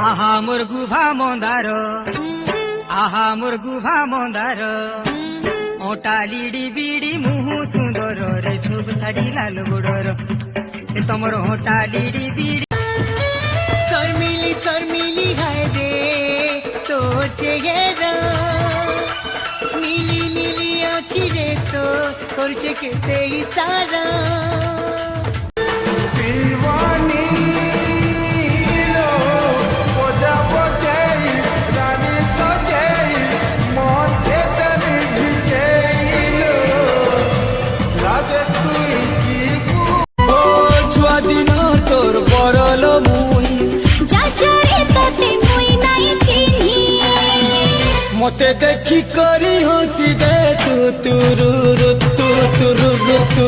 আহা মোর গুভা মন্দার, আহা মোর গুভা মন্দার, ওটা লিডি বিড়ি মুহু সুন্দর রে ধূপ শাড়ি লাল গোড়র তোমার ওটা লিডি বিড়ি শর্মিলি হায় রে তো চেহারা নীলি নীলি আঁখি রে তো করছে কেতে ইশারা তোর পরল মুই যাচারে তোতে মুই নাই চিনি মতে দেখি করি হসি দে তু তু রু তু তু রু তু